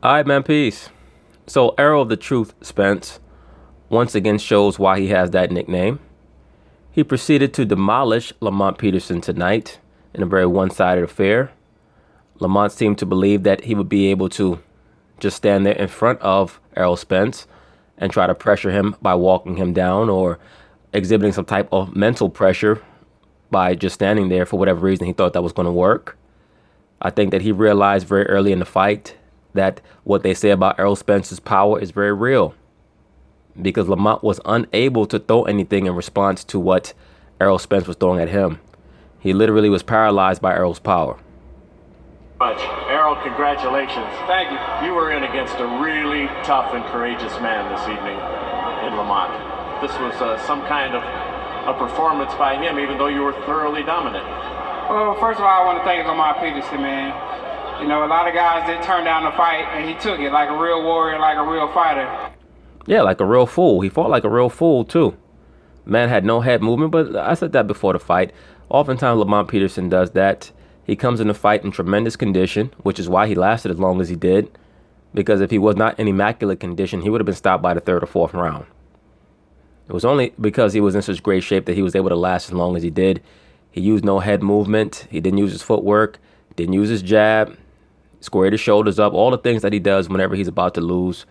All right, man, peace. So, Errol the Truth Spence once again shows why he has that nickname. He proceeded to demolish Lamont Peterson tonight in a very one-sided affair. Lamont seemed to believe that he would be able to just stand there in front of Errol Spence and try to pressure him by walking him down or exhibiting some type of mental pressure by just standing there for whatever reason he thought that was going to work. I think that he realized very early in the fight that what they say about Errol Spence's power is very real, because Lamont was unable to throw anything in response to what Errol Spence was throwing at him. He literally was paralyzed by Errol's power. Much. Errol, congratulations. Thank you. You were in against a really tough and courageous man this evening in Lamont. This was some kind of a performance by him, even though you were thoroughly dominant. Well, first of all, I want to thank Lamont Peterson, man. You know, a lot of guys did turn down the fight, and he took it like a real warrior, like a real fighter. Yeah, like a real fool. He fought like a real fool, too. Man had no head movement, but I said that before the fight. Oftentimes, Lamont Peterson does that. He comes in the fight in tremendous condition, which is why he lasted as long as he did. Because if he was not in immaculate condition, he would have been stopped by the third or fourth round. It was only because he was in such great shape that he was able to last as long as he did. He used no head movement. He didn't use his footwork. Didn't use his jab. Squared his shoulders up. All the things that he does whenever he's about to lose.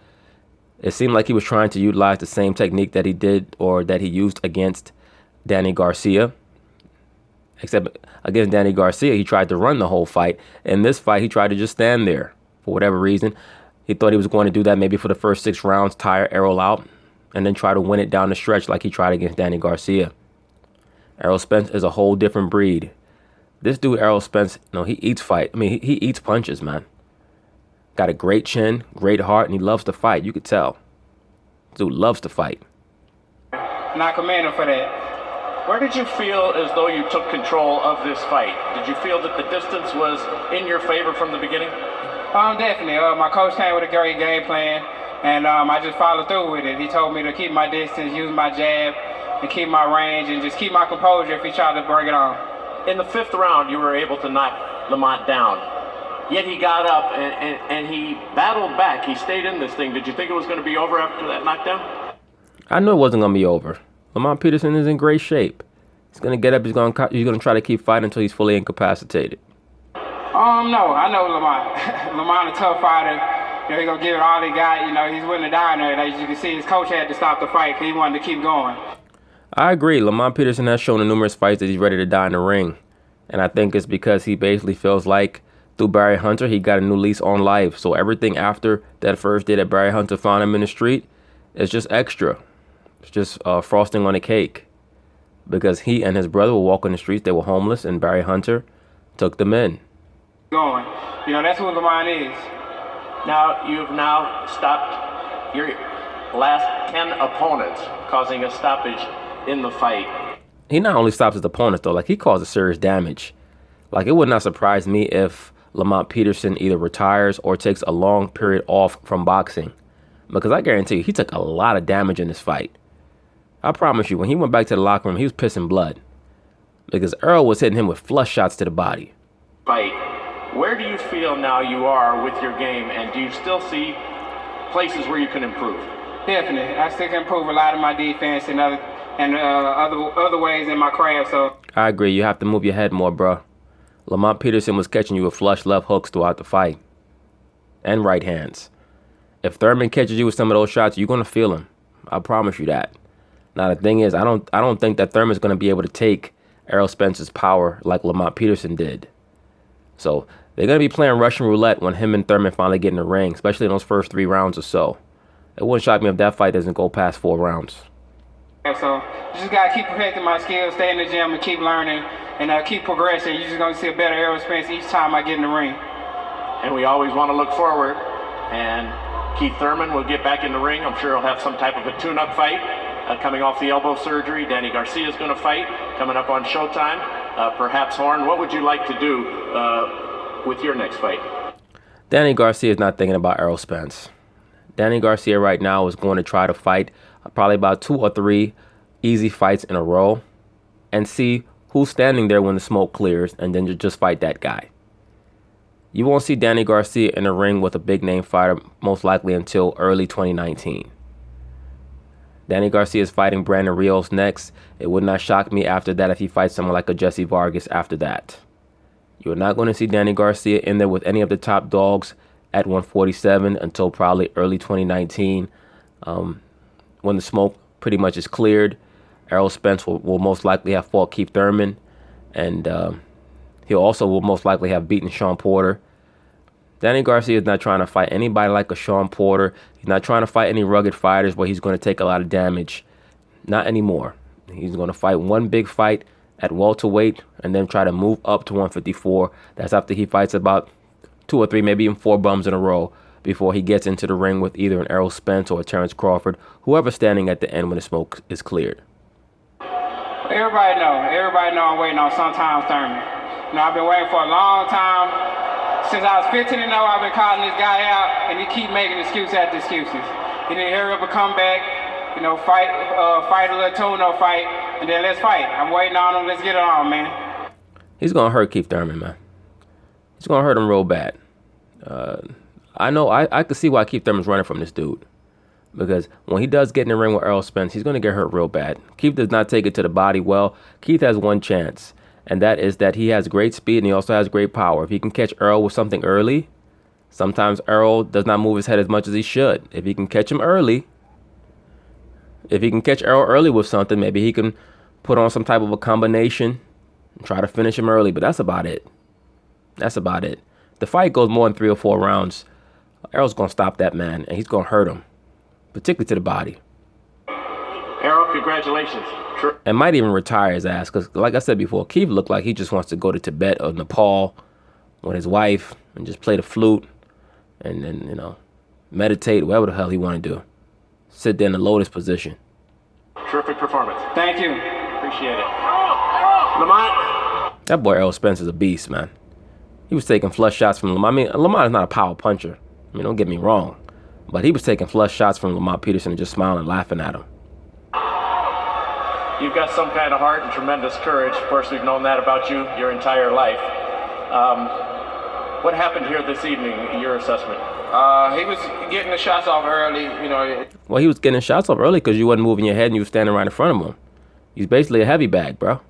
It seemed like he was trying to utilize the same technique that he did or that he used against Danny Garcia. Except against Danny Garcia, he tried to run the whole fight. In this fight, he tried to just stand there for whatever reason. He thought he was going to do that maybe for the first 6 rounds, tire Errol out, and then try to win it down the stretch like he tried against Danny Garcia. Errol Spence is a whole different breed. This dude, Errol Spence, he eats fight. I mean, he eats punches, man. Got a great chin, great heart, and he loves to fight. You could tell. Dude loves to fight. And I commend him for that. Where did you feel as though you took control of this fight? Did you feel that the distance was in your favor from the beginning? Definitely. My coach came with a great game plan, and I just followed through with it. He told me to keep my distance, use my jab, and keep my range, and just keep my composure if he tried to bring it on. In the 5th round, you were able to knock Lamont down. Yet he got up and he battled back. He stayed in this thing. Did you think it was going to be over after that knockdown? I knew it wasn't going to be over. Lamont Peterson is in great shape. He's going to get up. He's going to try to keep fighting until he's fully incapacitated. No, I know Lamont. Lamont a tough fighter. You know, he's going to give it all he got. You know, he's willing to die in there. As you can see, his coach had to stop the fight because he wanted to keep going. I agree. Lamont Peterson has shown in numerous fights that he's ready to die in the ring. And I think it's because he basically feels like through Barry Hunter, he got a new lease on life. So everything after that first day that Barry Hunter found him in the street is just extra. It's just frosting on a cake. Because he and his brother were walking the streets. They were homeless, and Barry Hunter took them in. Going. You know, that's who Lamont is. Now, you've now stopped your last 10 opponents, causing a stoppage in the fight. He not only stops his opponents, though, like he causes serious damage. Like, it would not surprise me if Lamont Peterson either retires or takes a long period off from boxing. Because I guarantee you, he took a lot of damage in this fight. I promise you, when he went back to the locker room, he was pissing blood. Because Errol was hitting him with flush shots to the body. Fight. Where do you feel now you are with your game, and do you still see places where you can improve? Definitely. I still can improve a lot of my defense and other ways in my craft. So I agree. You have to move your head more, bro. Lamont Peterson was catching you with flush left hooks throughout the fight. And right hands. If Thurman catches you with some of those shots, you're going to feel him. I promise you that. Now, the thing is, I don't think that Thurman's going to be able to take Errol Spence's power like Lamont Peterson did. So they're going to be playing Russian roulette when him and Thurman finally get in the ring, especially in those first 3 rounds or so. It wouldn't shock me if that fight doesn't go past 4 rounds. So you just got to keep perfecting my skills, stay in the gym, and keep learning, and keep progressing. You're just going to see a better Errol Spence each time I get in the ring. And we always want to look forward. And Keith Thurman will get back in the ring. I'm sure he'll have some type of a tune-up fight coming off the elbow surgery. Danny Garcia is going to fight coming up on Showtime. Perhaps Horn, what would you like to do with your next fight? Danny Garcia is not thinking about Errol Spence. Danny Garcia right now is going to try to fight probably about 2 or 3 easy fights in a row and see who's standing there when the smoke clears, and then just fight that guy. You won't see Danny Garcia in the ring with a big-name fighter most likely until early 2019. Danny Garcia is fighting Brandon Rios next. It would not shock me after that if he fights someone like a Jesse Vargas after that. You're not going to see Danny Garcia in there with any of the top dogs at 147 until probably early 2019, when the smoke pretty much is cleared. Errol Spence will most likely have fought Keith Thurman, and he also will most likely have beaten Shawn Porter. Danny Garcia is not trying to fight anybody like a Shawn Porter. He's not trying to fight any rugged fighters where he's going to take a lot of damage. Not anymore. He's going to fight one big fight at welterweight and then try to move up to 154. That's after he fights about 2 or 3, maybe even 4 bums in a row before he gets into the ring with either an Errol Spence or a Terrence Crawford, whoever's standing at the end when the smoke is cleared. Everybody know I'm waiting on sometime Thurman. I've been waiting for a long time. Since I was 15 and 0, I've been calling this guy out, and he keep making excuse after excuses. He didn't hurry up and come back, fight a little tune-up fight, and then let's fight. I'm waiting on him. Let's get it on, man. He's going to hurt Keith Thurman, man. He's going to hurt him real bad. I know I could see why Keith Thurman's running from this dude. Because when he does get in the ring with Errol Spence, he's going to get hurt real bad. Keith does not take it to the body well. Keith has one chance, and that is that he has great speed and he also has great power. If he can catch Errol with something early, sometimes Errol does not move his head as much as he should. If he can catch him early, with something, maybe he can put on some type of a combination and try to finish him early, but that's about it. The fight goes more than 3 or 4 rounds. Errol's going to stop that man, and he's going to hurt him, particularly to the body. Errol, congratulations. And might even retire his ass, because like I said before, Keith looked like he just wants to go to Tibet or Nepal with his wife and just play the flute and then, meditate, whatever the hell he want to do. Sit there in the lotus position. Terrific performance. Thank you. Appreciate it. Lamont. That boy Errol Spence is a beast, man. He was taking flush shots from Lamont. I mean, Lamont is not a power puncher. Don't get me wrong. But he was taking flush shots from Lamont Peterson and just smiling and laughing at him. You've got some kind of heart and tremendous courage. Of course, we've known that about you your entire life. What happened here this evening, in your assessment? He was getting the shots off early, Well, he was getting shots off early because you wasn't moving your head and you were standing right in front of him. He's basically a heavy bag, bro.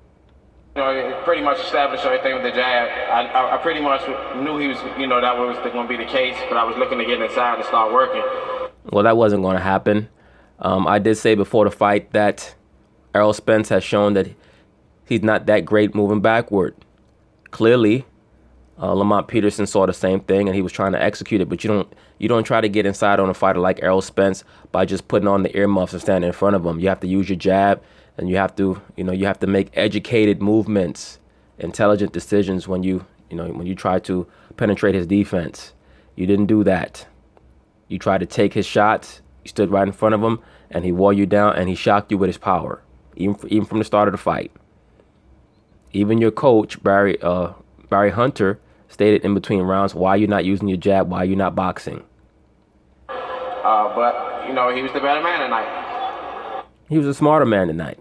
Pretty much established everything with the jab. I pretty much knew he was, that was going to be the case, but I was looking to get inside and start working. Well, that wasn't going to happen. I did say before the fight that Errol Spence has shown that he's not that great moving backward. Clearly, Lamont Peterson saw the same thing and he was trying to execute it, but you don't try to get inside on a fighter like Errol Spence by just putting on the earmuffs and standing in front of him. You have to use your jab, and you have to make educated movements, intelligent decisions when you try to penetrate his defense. You didn't do that. You tried to take his shots. You stood right in front of him, and he wore you down, and he shocked you with his power, even from the start of the fight. Even your coach, Barry Hunter, stated in between rounds, why are you not using your jab? Why are you not boxing? But he was the better man tonight. He was a smarter man tonight.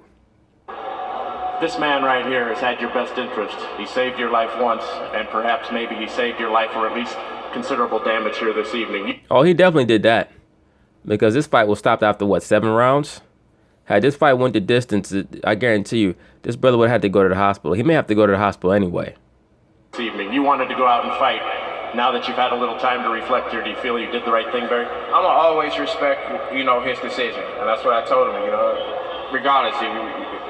This man right here has had your best interest. He saved your life once, and perhaps maybe he saved your life or at least considerable damage here this evening. Oh, he definitely did that. Because this fight was stopped after, 7 rounds? Had this fight went the distance, I guarantee you, this brother would have had to go to the hospital. He may have to go to the hospital anyway. This evening, you wanted to go out and fight. Now that you've had a little time to reflect here, do you feel you did the right thing, Barry? I'm going to always respect, his decision. And that's what I told him, regardless,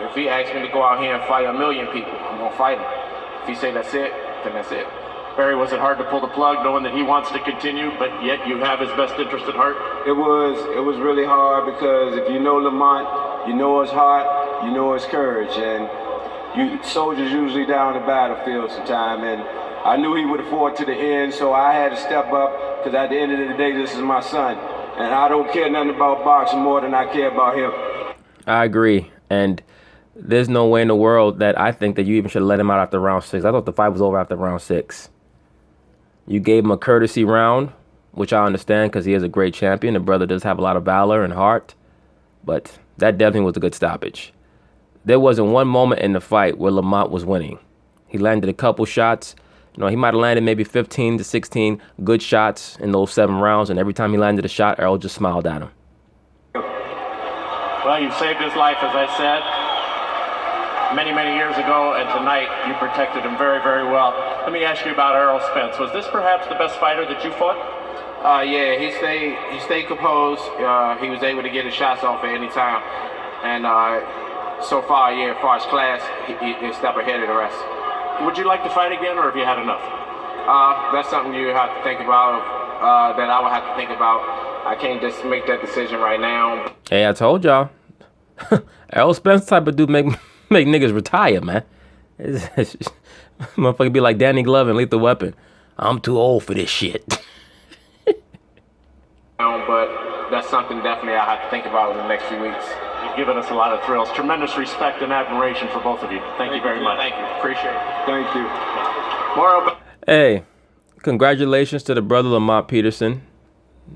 if he asks me to go out here and fight 1 million people, I'm going to fight him. If he say that's it, then that's it. Barry, was it hard to pull the plug knowing that he wants to continue, but yet you have his best interest at heart? It was really hard because if you know Lamont, you know his heart, you know his courage, and soldiers usually down the battlefield sometime, and I knew he would have fought to the end, so I had to step up because at the end of the day, this is my son, and I don't care nothing about boxing more than I care about him. I agree, and there's no way in the world that I think that you even should have let him out after round 6. I thought the fight was over after round 6. You gave him a courtesy round, which I understand because he is a great champion. The brother does have a lot of valor and heart, but that definitely was a good stoppage. There wasn't one moment in the fight where Lamont was winning. He landed a couple shots, He might have landed maybe 15 to 16 good shots in those 7 rounds, and every time he landed a shot, Errol just smiled at him. Well, you saved his life, as I said, many, many years ago, and tonight you protected him very, very well. Let me ask you about Errol Spence. Was this perhaps the best fighter that you fought? Yeah, he stayed composed. He was able to get his shots off at any time, and so far, yeah, as far as class, he's a step ahead of the rest. Would you like to fight again, or have you had enough? That's something you have to think about. That I would have to think about. I can't just make that decision right now. Hey, I told y'all, Errol Spence type of dude make niggas retire, man. Motherfucker be like Danny Glover and Lethal Weapon. I'm too old for this shit. But that's something definitely I have to think about in the next few weeks. You've given us a lot of thrills. Tremendous respect and admiration for both of you. Thank you very much. Thank you. Appreciate it. Thank you. More. Hey, congratulations to the brother Lamont Peterson.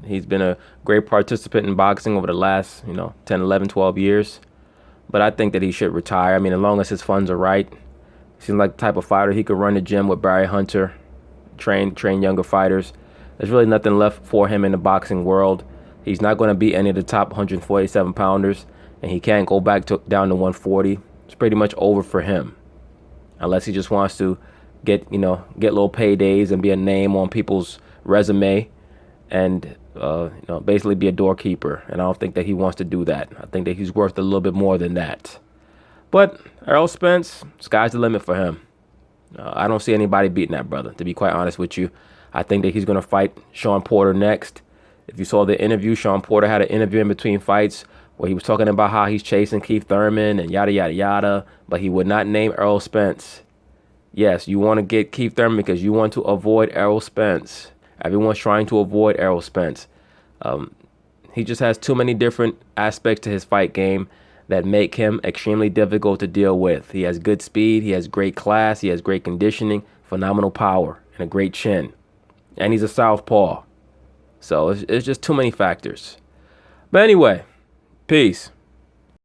He's been a great participant in boxing over the last, 10, 11, 12 years. But I think that he should retire. I mean, as long as his funds are right. He seems like the type of fighter he could run the gym with Barry Hunter, train younger fighters. There's really nothing left for him in the boxing world. He's not going to beat any of the top 147 pounders, and he can't go back down to 140. It's pretty much over for him, unless he just wants to get little paydays and be a name on people's resume, and basically be a doorkeeper. And I don't think that he wants to do that. I think that he's worth a little bit more than that. But Errol Spence, sky's the limit for him. I don't see anybody beating that brother, to be quite honest with you. I think that he's going to fight Sean Porter next. If you saw the interview, Sean Porter had an interview in between fights where he was talking about how he's chasing Keith Thurman and yada, yada, yada, but he would not name Errol Spence. Yes, you want to get Keith Thurman because you want to avoid Errol Spence. Everyone's trying to avoid Errol Spence. He just has too many different aspects to his fight game that make him extremely difficult to deal with. He has good speed, he has great class, he has great conditioning, phenomenal power, and a great chin. And he's a southpaw. So it's just too many factors. But anyway, peace.